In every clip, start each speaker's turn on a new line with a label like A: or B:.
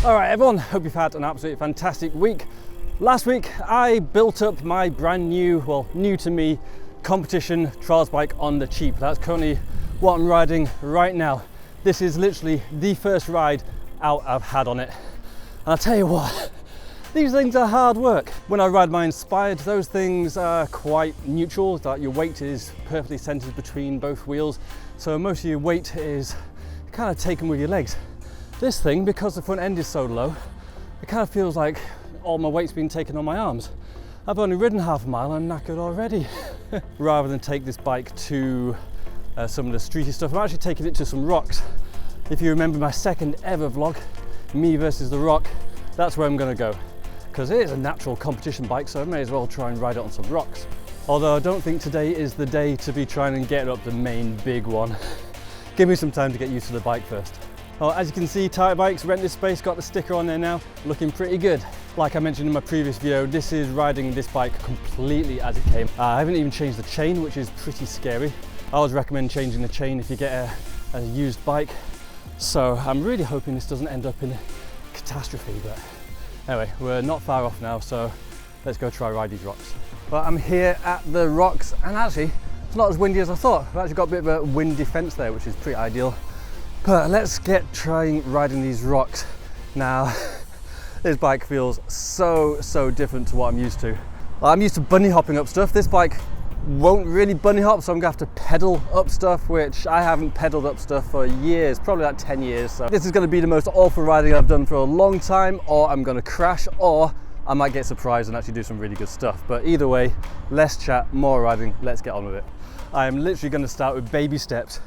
A: All right, everyone, hope you've had an absolutely fantastic week. Last week, I built up my brand new, well, new to me, competition trials bike on the cheap. That's currently what I'm riding right now. This is literally the first ride out I've had on it. And I'll tell you what, these things are hard work. When I ride my Inspired, those things are quite neutral, that your weight is perfectly centered between both wheels. So most of your weight is kind of taken with your legs. This thing, because the front end is so low, it kind of feels like all my weight's been taken on my arms. I've only ridden half a mile, I'm knackered already. Rather than take this bike to some of the streety stuff, I'm actually taking it to some rocks. If you remember my second ever vlog, me versus the rock, that's where I'm gonna go. Because it is a natural competition bike, so I may as well try and ride it on some rocks. Although I don't think today is the day to be trying and get up the main big one. Give me some time to get used to the bike first. Well, as you can see, Tartybikes, rent this space, got the sticker on there now, looking pretty good. Like I mentioned in my previous video, this is riding this bike completely as it came. I haven't even changed the chain, which is pretty scary. I always recommend changing the chain if you get a used bike. So I'm really hoping this doesn't end up in a catastrophe, but anyway, we're not far off now, so let's go try ride these rocks. Well, I'm here at the rocks, and actually, it's not as windy as I thought. I've actually got a bit of a wind defense there, which is pretty ideal. But let's get trying riding these rocks. Now, this bike feels so different to what I'm used to. I'm used to bunny hopping up stuff. This bike won't really bunny hop, so I'm gonna have to pedal up stuff, which I haven't pedaled up stuff for years, probably like 10 years. So this is gonna be the most awful riding I've done for a long time, or I'm gonna crash, or I might get surprised and actually do some really good stuff. But either way, less chat, more riding, let's get on with it. I am literally gonna start with baby steps,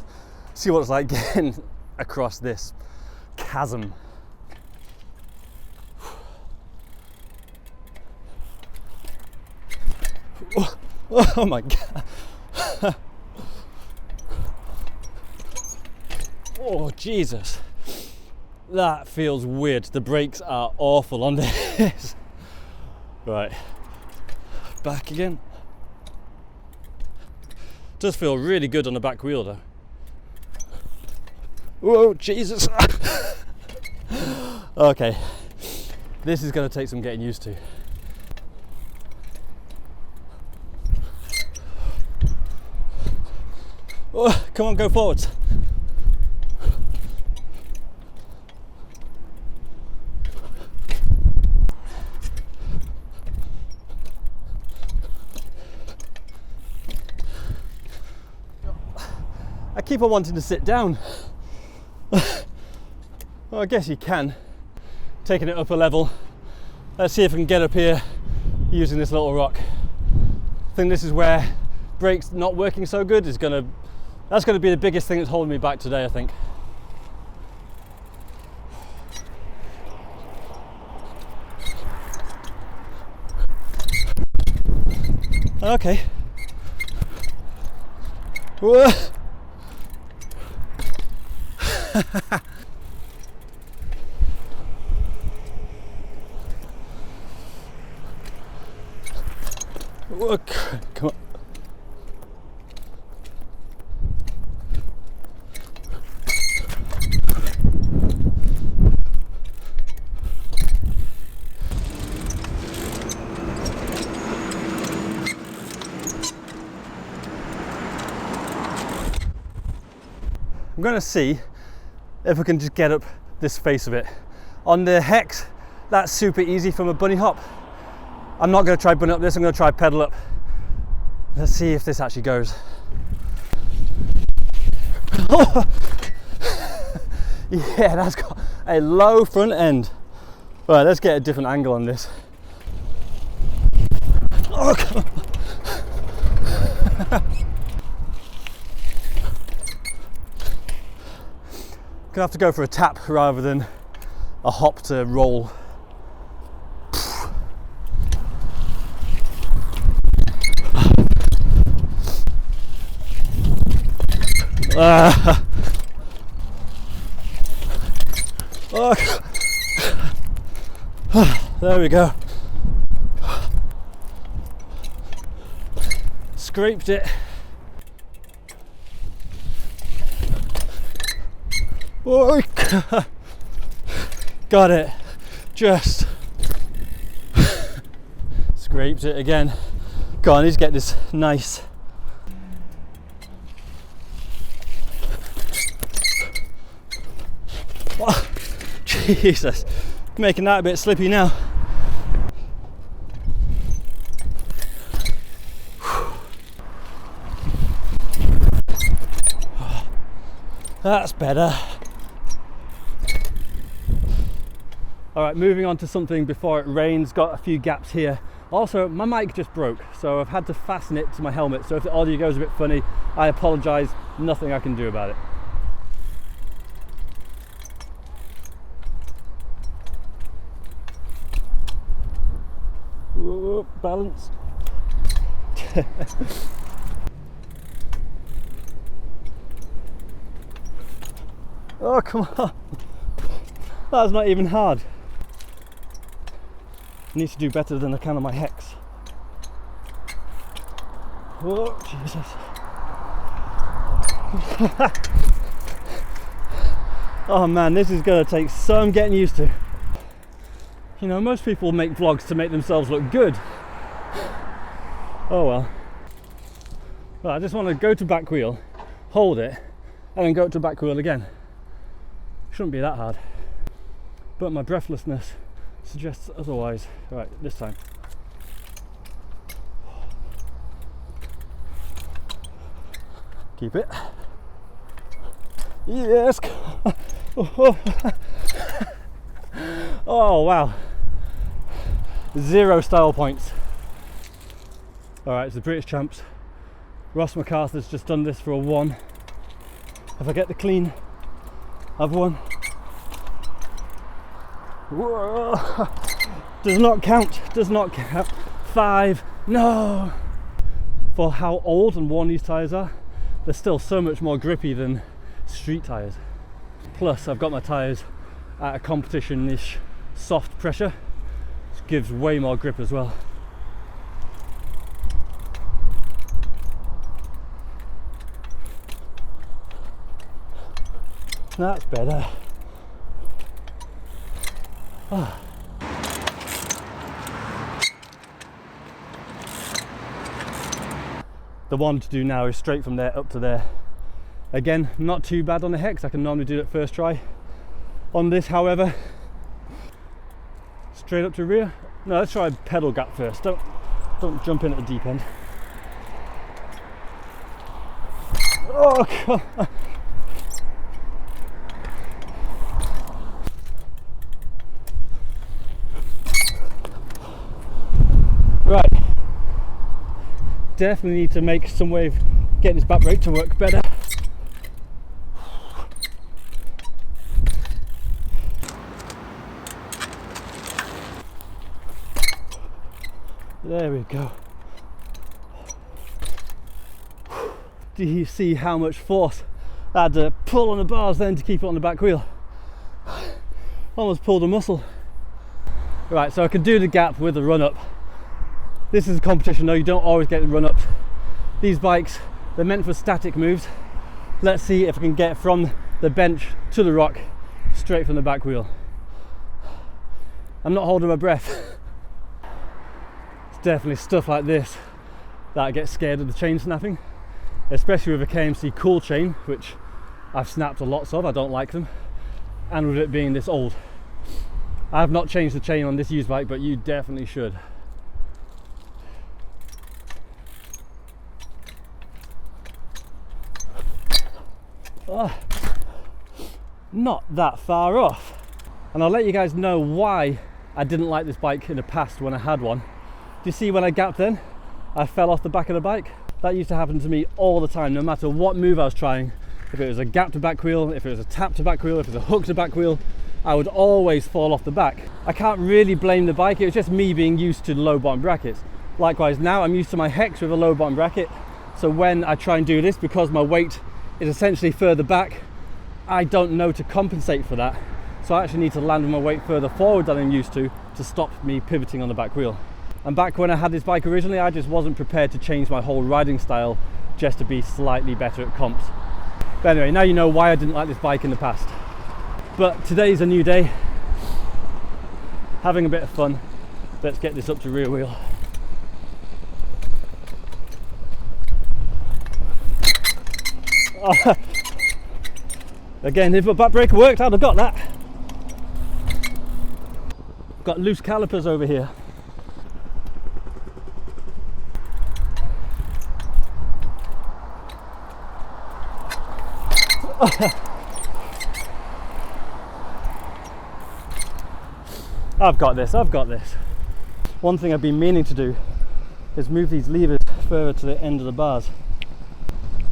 A: see what it's like getting across this chasm. Oh my God. Oh Jesus. That feels weird. The brakes are awful on this. Right. Back again. Does feel really good on the back wheel though. Whoa, Jesus. Okay. This is going to take some getting used to. Oh, come on, go forwards. I keep on wanting to sit down. Well, I guess you can. Taking it up a level. Let's see if I can get up here using this little rock. I think this is where brakes not working so good is that's gonna be the biggest thing that's holding me back today, I think. Okay. Whoa. Look, come on. I'm going to see if I can just get up this face of it. On the Hex, that's super easy from a bunny hop. I'm not going to try bunny up this, I'm going to try pedal up. Let's see if this actually goes. Oh. Yeah, that's got a low front end. Right, let's get a different angle on this. Oh, come on. Gonna have to go for a tap rather than a hop to roll. Oh. There we go. Scraped it. Oh. Got it. just scraped it again. Go on, I need to get this nice. Oh, Jesus, making that a bit slippy now. That's better. All right, moving on to something before it rains. Got a few gaps here. Also, my mic just broke, so I've had to fasten it to my helmet. So if the audio goes a bit funny, I apologize. Nothing I can do about it. Whoa, balance. Oh, come on. That's not even hard. I need to do better than I can on my hex. Oh, Jesus. Oh man, this is going to take some getting used to. You know, most people make vlogs to make themselves look good. Oh well. Well, I just want to go to back wheel, hold it, and then go to back wheel again. Shouldn't be that hard. But my breathlessness suggests otherwise. Right, this time. Keep it. Yes. Oh wow. 0 style points. All right, it's the British champs. Ross MacArthur's just done this for a 1. If I get the clean, I've won. Whoa. Does not count, does not count. 5, no. For how old and worn these tyres are, they're still so much more grippy than street tyres. Plus, I've got my tyres at a competition-ish soft pressure, which gives way more grip as well. That's better. Oh. The one to do now is straight from there up to there. Again, not too bad on the hex. I can normally do it first try. On this, however, straight up to rear. No, let's try pedal gap first. Don't jump in at the deep end. Oh God. Right, definitely need to make some way of getting this back brake to work better. There we go. Do you see how much force I had to pull on the bars then to keep it on the back wheel? Almost pulled a muscle. Right, so I can do the gap with the run up. This is a competition though, you don't always get the run ups. These bikes, they're meant for static moves. Let's see if I can get from the bench to the rock straight from the back wheel. I'm not holding my breath. It's definitely stuff like this that I get scared of the chain snapping, especially with a KMC cool chain, which I've snapped a lot of, I don't like them, and with it being this old. I have not changed the chain on this used bike, but you definitely should. Oh, not that far off. And I'll let you guys know why I didn't like this bike in the past when I had one. Do you see when I gapped then? I fell off the back of the bike. That used to happen to me all the time, no matter what move I was trying. If it was a gap to back wheel, if it was a tap to back wheel, if it was a hook to back wheel, I would always fall off the back. I can't really blame the bike, it was just me being used to low bottom brackets. Likewise now I'm used to my hex with a low bottom bracket, so when I try and do this, because my weight is essentially further back, I don't know to compensate for that. So I actually need to land with my weight further forward than I'm used to stop me pivoting on the back wheel. And back when I had this bike originally, I just wasn't prepared to change my whole riding style just to be slightly better at comps. But anyway, now you know why I didn't like this bike in the past. But today's a new day. having a bit of fun. Let's get this up to rear wheel. Oh. Again, if a back brake worked, I'd have got that. Got loose calipers over here. I've got this. One thing I've been meaning to do is move these levers further to the end of the bars.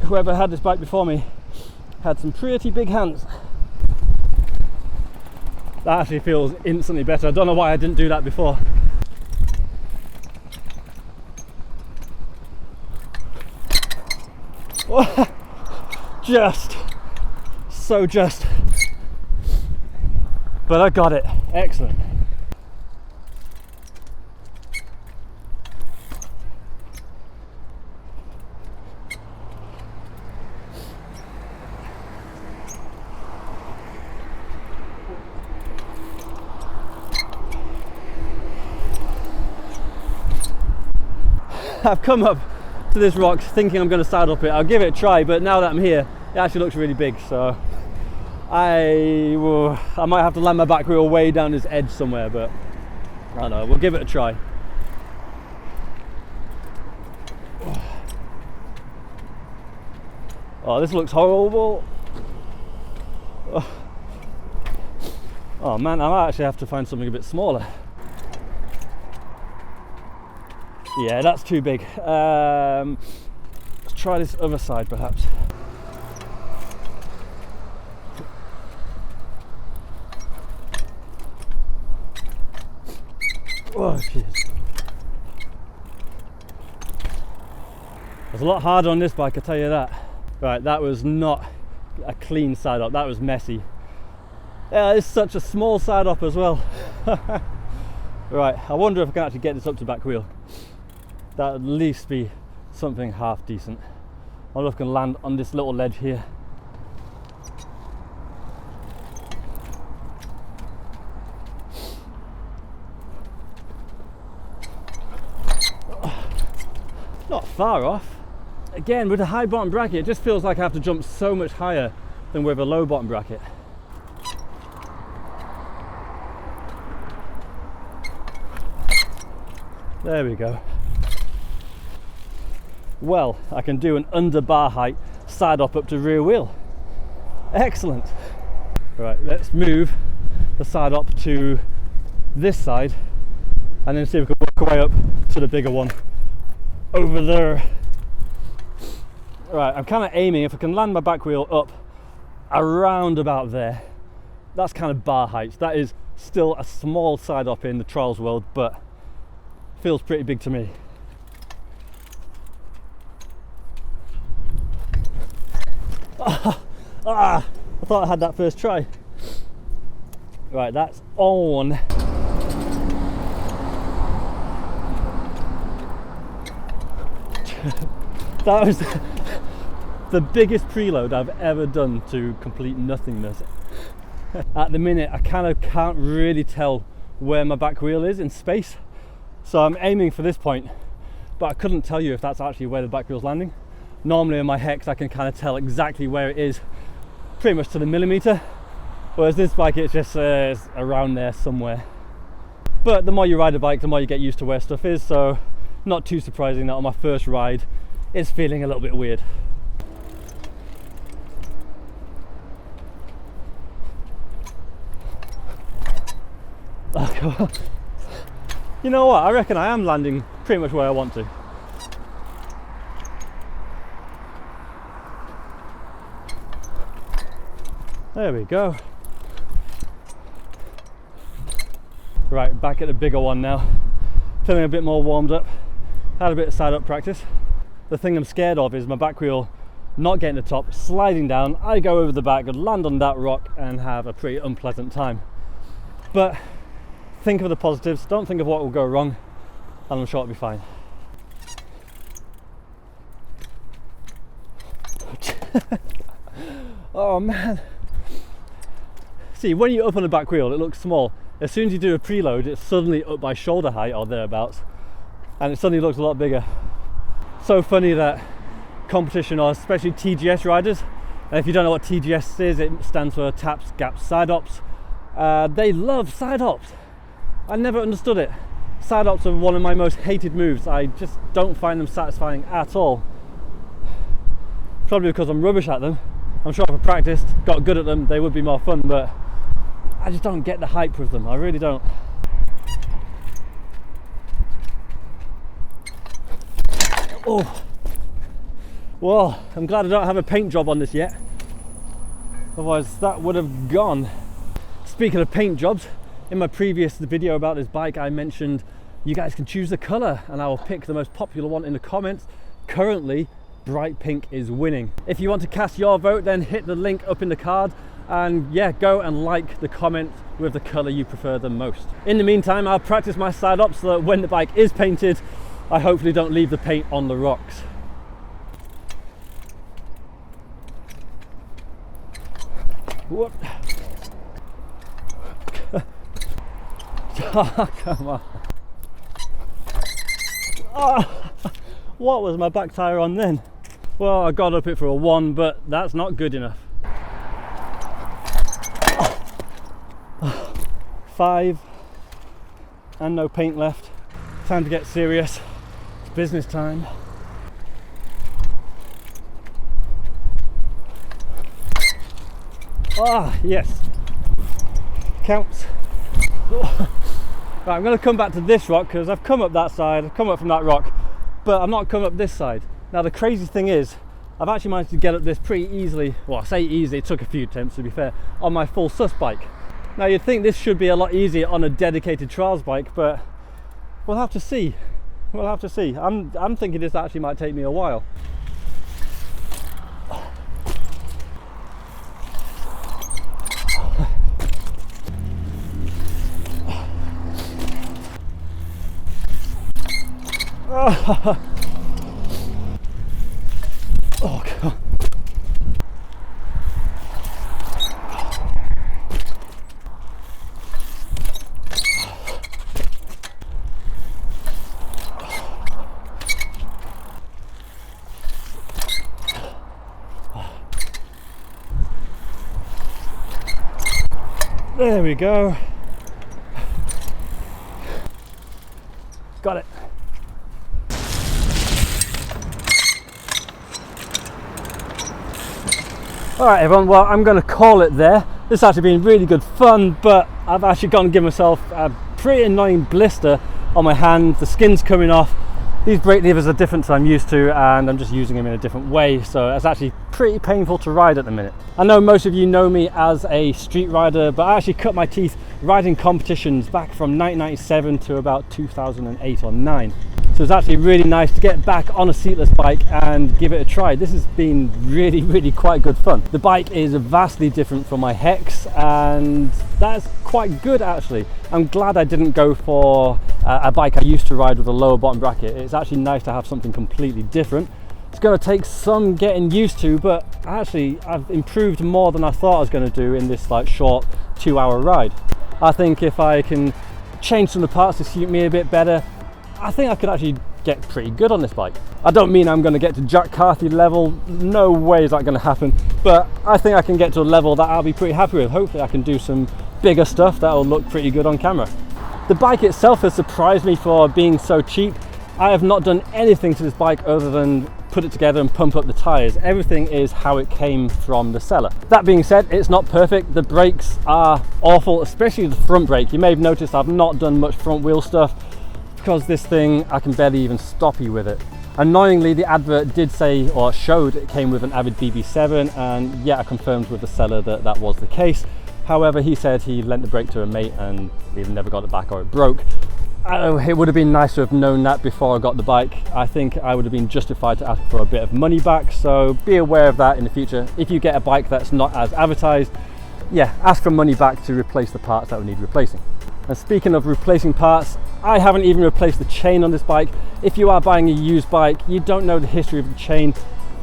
A: Whoever had this bike before me had some pretty big hands. That actually feels instantly better. I don't know why I didn't do that before. Just. But I got it. Excellent. I've come up to this rock thinking I'm going to side up it. I'll give it a try, but now that I'm here, it actually looks really big, so I might have to land my back wheel way down this edge somewhere, but I don't know, we'll give it a try. Oh, this looks horrible. Oh man, I might actually have to find something a bit smaller. Yeah, that's too big. Let's try this other side perhaps. Oh, jeez. It's a lot harder on this bike, I tell you that. Right, that was not a clean side up, that was messy. Yeah, it's such a small side up as well. Right, I wonder if I can actually get this up to back wheel. That'll at least be something half decent. I wonder if I can land on this little ledge here. Not far off. Again, with a high bottom bracket, it just feels like I have to jump so much higher than with a low bottom bracket. There we go. Well, I can do an under bar height side up to rear wheel. Excellent. Right, let's move the side up to this side and then see if we can work our way up to the bigger one over there. Right, I'm kind of aiming, if I can land my back wheel up around about there, that's kind of bar height. That is still a small side up in the trials world, but feels pretty big to me. I thought I had that first try. Right, that's on. That was the biggest preload I've ever done to complete nothingness. At the minute, I kind of can't really tell where my back wheel is in space. So I'm aiming for this point, but I couldn't tell you if that's actually where the back wheel's landing. Normally in my hex I can kind of tell exactly where it is, pretty much to the millimeter, whereas this bike it's just around there somewhere. But the more you ride a bike, the more you get used to where stuff is, so not too surprising that on my first ride it's feeling a little bit weird. You know what, I reckon I am landing pretty much where I want to. There we go. Right, back at the bigger one now. Feeling a bit more warmed up. Had a bit of side up practice. The thing I'm scared of is my back wheel not getting the top, sliding down. I go over the back and land on that rock and have a pretty unpleasant time. But think of the positives, don't think of what will go wrong, and I'm sure it'll be fine. Oh man. See, when you're up on the back wheel, it looks small. as soon as you do a preload, it's suddenly up by shoulder height or thereabouts, and it suddenly looks a lot bigger. So funny that competition, or especially TGS riders, and if you don't know what TGS is, it stands for taps, gaps, side ops. They love side ops. I never understood it. Side ops are one of my most hated moves. I just don't find them satisfying at all. Probably because I'm rubbish at them. I'm sure if I practiced, got good at them, they would be more fun, but I just don't get the hype with them. I really don't. Oh, well, I'm glad I don't have a paint job on this yet. Otherwise that would have gone. Speaking of paint jobs, in my previous video about this bike, I mentioned you guys can choose the color and I will pick the most popular one in the comments. Currently, bright pink is winning. If you want to cast your vote, then hit the link up in the card and yeah, go and like the comment with the color you prefer the most. In the meantime, I'll practice my side up so that when the bike is painted, I hopefully don't leave the paint on the rocks. Whoop. Oh, come on. Oh, what was my back tyre on then? Well, I got up it for a 1, but that's not good enough. 5 and no paint left. Time to get serious. It's business time. Ah, yes. Counts. Right, I'm going to come back to this rock because I've come up that side, I've come up from that rock, but I've not come up this side. Now the crazy thing is, I've actually managed to get up this pretty easily. Well, I say easy, it took a few attempts to be fair, on my full sus bike. Now you'd think this should be a lot easier on a dedicated trials bike, but we'll have to see. We'll have to see. I'm thinking this actually might take me a while. Oh God. There we go. Got it. Alright everyone, well I'm going to call it there. This has actually been really good fun, but I've actually gone and given myself a pretty annoying blister on my hand. The skin's coming off. These brake levers are different to what I'm used to, and I'm just using them in a different way, so it's actually pretty painful to ride at the minute. I know most of you know me as a street rider, but I actually cut my teeth riding competitions back from 1997 to about 2008 or 9. So it's actually really nice to get back on a seatless bike and give it a try. This has been really quite good fun. The bike is vastly different from my Hex, and that's quite good actually. I'm glad I didn't go for a bike I used to ride with a lower bottom bracket. It's actually nice to have something completely different. It's going to take some getting used to, but actually I've improved more than I thought I was going to do in this like short 2-hour ride. I think if I can change some of the parts to suit me a bit better, I think I could actually get pretty good on this bike. I don't mean I'm going to get to Jack Carthy level, no way is that going to happen, but I think I can get to a level that I'll be pretty happy with. Hopefully I can do some bigger stuff that will look pretty good on camera. The bike itself has surprised me for being so cheap. I have not done anything to this bike other than put it together and pump up the tyres. Everything is how it came from the seller. That being said, it's not perfect. The brakes are awful, especially the front brake. You may have noticed I've not done much front wheel stuff because this thing, I can barely even stoppy with it. Annoyingly, the advert did say, or showed, it came with an Avid BB7, and yeah, I confirmed with the seller that that was the case. However, he said he lent the brake to a mate and he never got it back, or it broke. It would have been nice to have known that before I got the bike. I think I would have been justified to ask for a bit of money back, so be aware of that in the future. If you get a bike that's not as advertised, yeah, ask for money back to replace the parts that would need replacing. And speaking of replacing parts, I haven't even replaced the chain on this bike. If you are buying a used bike, you don't know the history of the chain,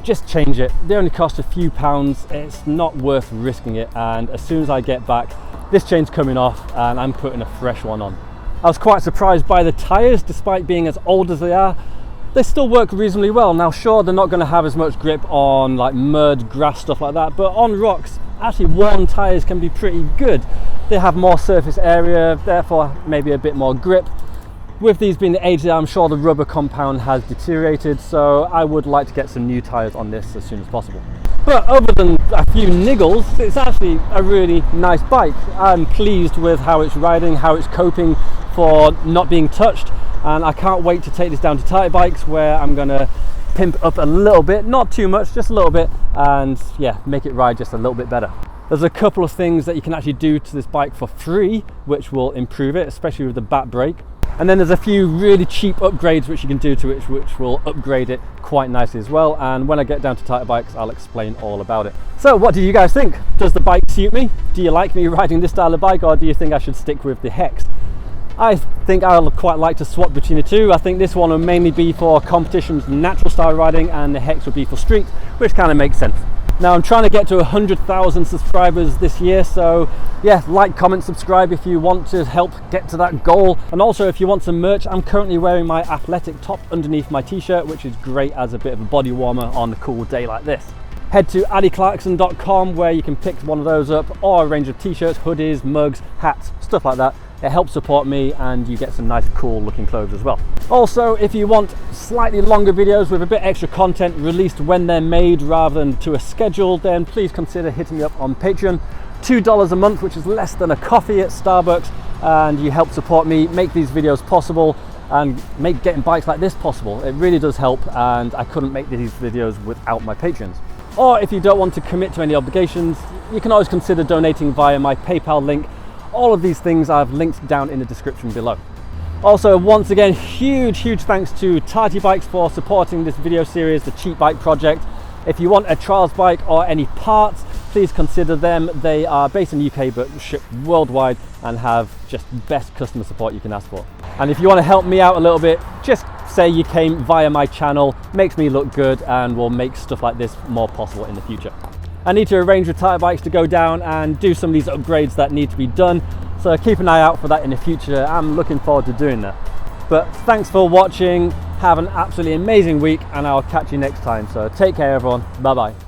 A: just change it. They only cost a few pounds, it's not worth risking it, and as soon as I get back, this chain's coming off and I'm putting a fresh one on. I was quite surprised by the tyres. Despite being as old as they are, they still work reasonably well. Now sure, they're not going to have as much grip on like mud, grass, stuff like that, but on rocks, actually worn tyres can be pretty good. They have more surface area, therefore maybe a bit more grip. With these being the age that I'm sure the rubber compound has deteriorated, so I would like to get some new tyres on this as soon as possible. But other than a few niggles, it's actually a really nice bike. I'm pleased with how it's riding, how it's coping for not being touched, and I can't wait to take this down to Tartybikes, where I'm going to pimp up a little bit, not too much, just a little bit, and yeah, make it ride just a little bit better. There's a couple of things that you can actually do to this bike for free, which will improve it, especially with the back brake. And then there's a few really cheap upgrades which you can do to it, which will upgrade it quite nicely as well. And when I get down to Tartybikes, I'll explain all about it. So what do you guys think? Does the bike suit me? Do you like me riding this style of bike, or do you think I should stick with the Hex? I think I'll quite like to swap between the two. I think this one will mainly be for competitions, natural style riding, and the Hex will be for street, which kind of makes sense. Now I'm trying to get to 100,000 subscribers this year, so yeah, like, comment, subscribe if you want to help get to that goal. And also if you want some merch, I'm currently wearing my athletic top underneath my t-shirt, which is great as a bit of a body warmer on a cool day like this. Head to Clarkson.com where you can pick one of those up, or a range of t-shirts, hoodies, mugs, hats, stuff like that. It helps support me and you get some nice cool looking clothes as well. Also, if you want slightly longer videos with a bit extra content released when they're made rather than to a schedule, then please consider hitting me up on Patreon. $2 a month, which is less than a coffee at Starbucks, and you help support me make these videos possible and make getting bikes like this possible. It really does help, and I couldn't make these videos without my patrons. Or if you don't want to commit to any obligations, you can always consider donating via my PayPal link. All of these things I've linked down in the description below. Also, once again, huge thanks to Tartybikes for supporting this video series, the Cheap Bike Project. If you want a trials bike or any parts, please consider them. They are based in the UK but ship worldwide and have just best customer support you can ask for. And if you want to help me out a little bit, just say you came via my channel, makes me look good and will make stuff like this more possible in the future. I need to arrange with Tartybikes to go down and do some of these upgrades that need to be done, so keep an eye out for that in the future. I'm looking forward to doing that. But thanks for watching, have an absolutely amazing week, and I'll catch you next time. So take care everyone, bye bye.